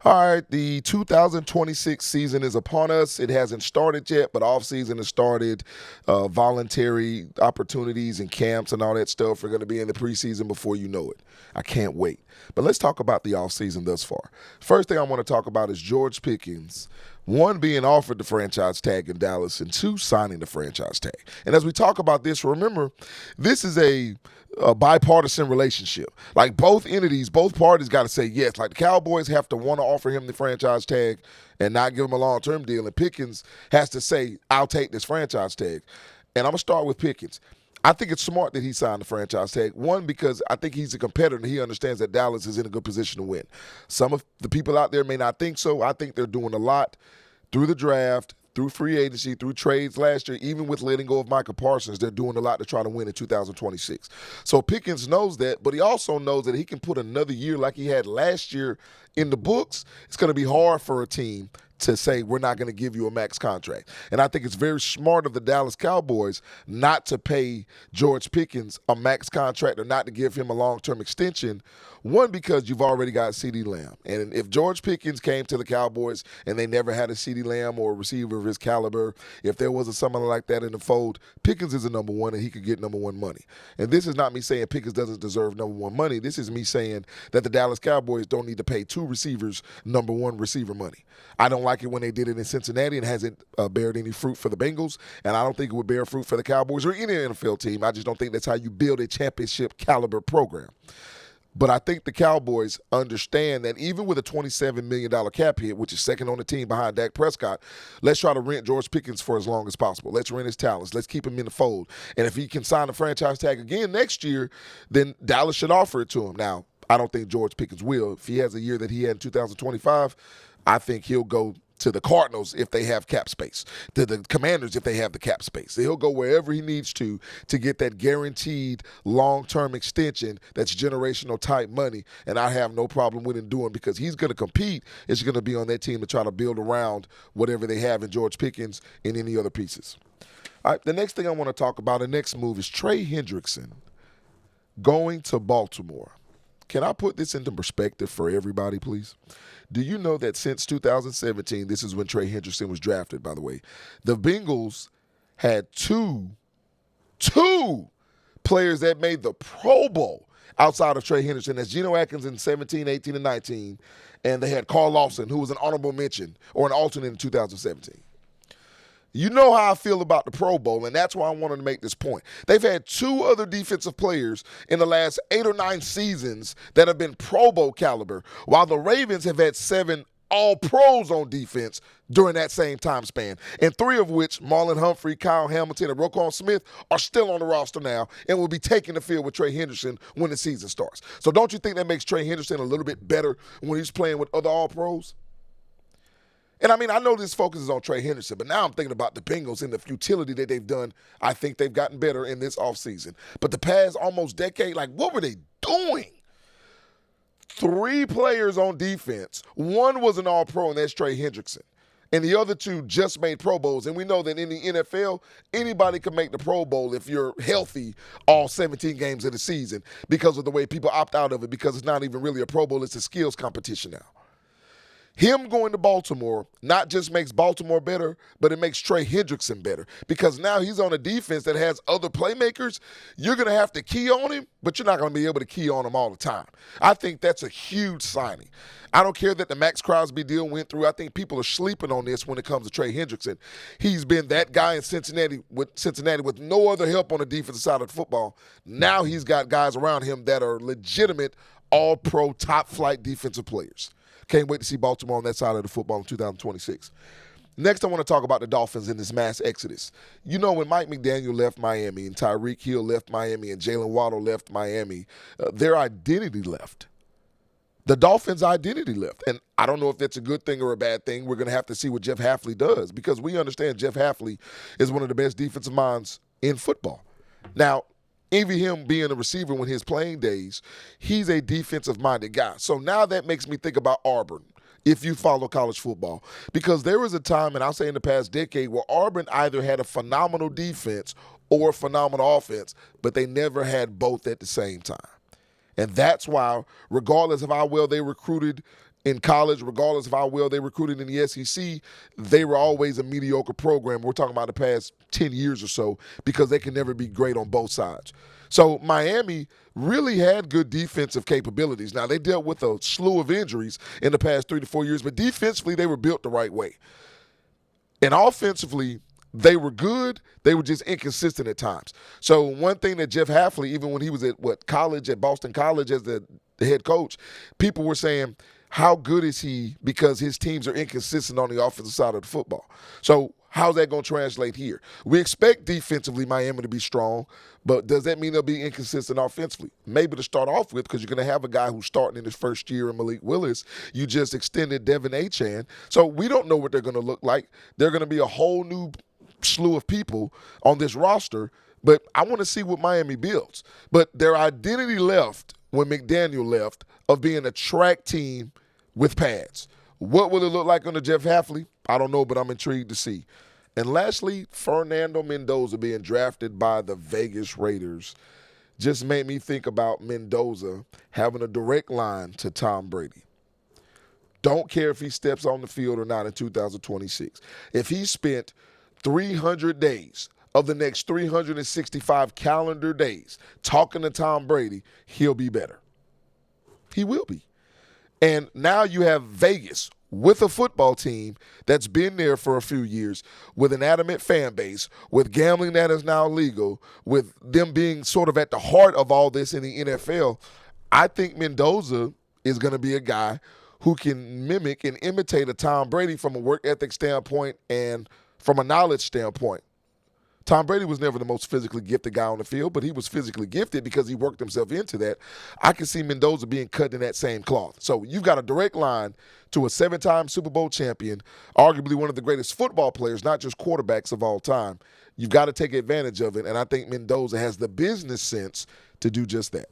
All right, the 2026 season is upon us. It hasn't started yet, but offseason has started. Voluntary opportunities and camps and all that stuff are going to be in the preseason before you know it. I can't wait. But let's talk about the offseason thus far. First thing I want to talk about is George Pickens. One, being offered the franchise tag in Dallas, and two, signing the franchise tag. And as we talk about this, remember, this is a bipartisan relationship. Like both entities, both parties got to say yes. Like the Cowboys have to want to offer him the franchise tag and not give him a long-term deal. And Pickens has to say, I'll take this franchise tag. And I'm going to start with Pickens. I think it's smart that he signed the franchise tag. One, because I think he's a competitor and he understands that Dallas is in a good position to win. Some of the people out there may not think so. I think they're doing a lot through the draft, through free agency, through trades last year, even with letting go of Micah Parsons, they're doing a lot to try to win in 2026. So Pickens knows that, but he also knows that he can put another year like he had last year in the books. It's going to be hard for a team to say we're not going to give you a max contract. And I think it's very smart of the Dallas Cowboys not to pay George Pickens a max contract or not to give him a long-term extension. One, because you've already got CeeDee Lamb. And if George Pickens came to the Cowboys and they never had a CeeDee Lamb or a receiver of his caliber, if there was someone like that in the fold, Pickens is a number one and he could get number one money. And this is not me saying Pickens doesn't deserve number one money. This is me saying that the Dallas Cowboys don't need to pay two receivers number one receiver money. I don't like it when they did it in Cincinnati and hasn't bared any fruit for the Bengals, and I don't think it would bear fruit for the Cowboys or any NFL team. I just don't think that's how you build a championship caliber program. But I think the Cowboys understand that even with a $27 million cap hit, which is second on the team behind Dak Prescott, let's try to rent George Pickens for as long as possible. Let's rent his talents. Let's keep him in the fold. And if he can sign a franchise tag again next year, then Dallas should offer it to him. Now, I don't think George Pickens will. If he has a year that he had in 2025, I think he'll go to the Cardinals if they have cap space, to the Commanders if they have the cap space. He'll go wherever he needs to get that guaranteed long-term extension that's generational type money, and I have no problem with him doing because he's going to compete. It's going to be on that team to try to build around whatever they have in George Pickens and any other pieces. All right, the next thing I want to talk about, the next move is Trey Hendrickson going to Baltimore. Can I put this into perspective for everybody, please? Do you know that since 2017, this is when Trey Hendrickson was drafted, by the way, the Bengals had two players that made the Pro Bowl outside of Trey Hendrickson. That's Geno Atkins in 17, 18, and 19, and they had Carl Lawson, who was an honorable mention or an alternate in 2017. You know how I feel about the Pro Bowl, and that's why I wanted to make this point. They've had two other defensive players in the last 8 or 9 seasons that have been Pro Bowl caliber, while the Ravens have had 7 All-Pros on defense during that same time span, and 3 of which, Marlon Humphrey, Kyle Hamilton, and Roquan Smith, are still on the roster now and will be taking the field with Trey Hendrickson when the season starts. So don't you think that makes Trey Hendrickson a little bit better when he's playing with other All-Pros? And I mean, I know this focuses on Trey Hendrickson, but now I'm thinking about the Bengals and the futility that they've done. I think they've gotten better in this offseason. But the past almost decade, like, what were they doing? 3 players on defense. 1 was an All-Pro, and that's Trey Hendrickson. And the other 2 just made Pro Bowls. And we know that in the NFL, anybody can make the Pro Bowl if you're healthy all 17 games of the season because of the way people opt out of it, because it's not even really a Pro Bowl, it's a skills competition now. Him going to Baltimore not just makes Baltimore better, but it makes Trey Hendrickson better because now he's on a defense that has other playmakers. You're going to have to key on him, but you're not going to be able to key on him all the time. I think that's a huge signing. I don't care that the Max Crosby deal went through. I think people are sleeping on this when it comes to Trey Hendrickson. He's been that guy in Cincinnati with no other help on the defensive side of the football. Now he's got guys around him that are legitimate all-pro top-flight defensive players. Can't wait to see Baltimore on that side of the football in 2026. Next, I want to talk about the Dolphins in this mass exodus. You know, when Mike McDaniel left Miami and Tyreek Hill left Miami and Jalen Waddle left Miami, their identity left. The Dolphins' identity left. And I don't know if that's a good thing or a bad thing. We're going to have to see what Jeff Hafley does because we understand Jeff Hafley is one of the best defensive minds in football. Now, even him being a receiver when his playing days, he's a defensive-minded guy. So now that makes me think about Auburn, if you follow college football. Because there was a time, and I'll say in the past decade, where Auburn either had a phenomenal defense or a phenomenal offense, but they never had both at the same time. And that's why, regardless of how well they recruited in college, regardless of how well they recruited in the SEC, they were always a mediocre program. We're talking about the past 10 years or so because they can never be great on both sides. So Miami really had good defensive capabilities. Now, they dealt with a slew of injuries in the past 3 to 4 years, but defensively, they were built the right way. And offensively, they were good. They were just inconsistent at times. So one thing that Jeff Hafley, even when he was at college, at Boston College as the head coach, people were saying, how good is he because his teams are inconsistent on the offensive side of the football. So how's that going to translate here? We expect defensively Miami to be strong, but does that mean they'll be inconsistent offensively? Maybe to start off with, because you're going to have a guy who's starting in his first year in Malik Willis. You just extended Devin Achane. So we don't know what they're going to look like. They're going to be a whole new slew of people on this roster, but I want to see what Miami builds. But their identity left when McDaniel left of being a track team with pads. What will it look like under Jeff Hafley? I don't know, but I'm intrigued to see. And lastly, Fernando Mendoza being drafted by the Vegas Raiders just made me think about Mendoza having a direct line to Tom Brady. Don't care if he steps on the field or not in 2026. If he spent 300 days of the next 365 calendar days talking to Tom Brady, he'll be better. He will be. And now you have Vegas with a football team that's been there for a few years, with an adamant fan base, with gambling that is now legal, with them being sort of at the heart of all this in the NFL. I think Mendoza is going to be a guy who can mimic and imitate a Tom Brady from a work ethic standpoint and from a knowledge standpoint. Tom Brady was never the most physically gifted guy on the field, but he was physically gifted because he worked himself into that. I can see Mendoza being cut in that same cloth. So you've got a direct line to a 7-time Super Bowl champion, arguably one of the greatest football players, not just quarterbacks of all time. You've got to take advantage of it, and I think Mendoza has the business sense to do just that.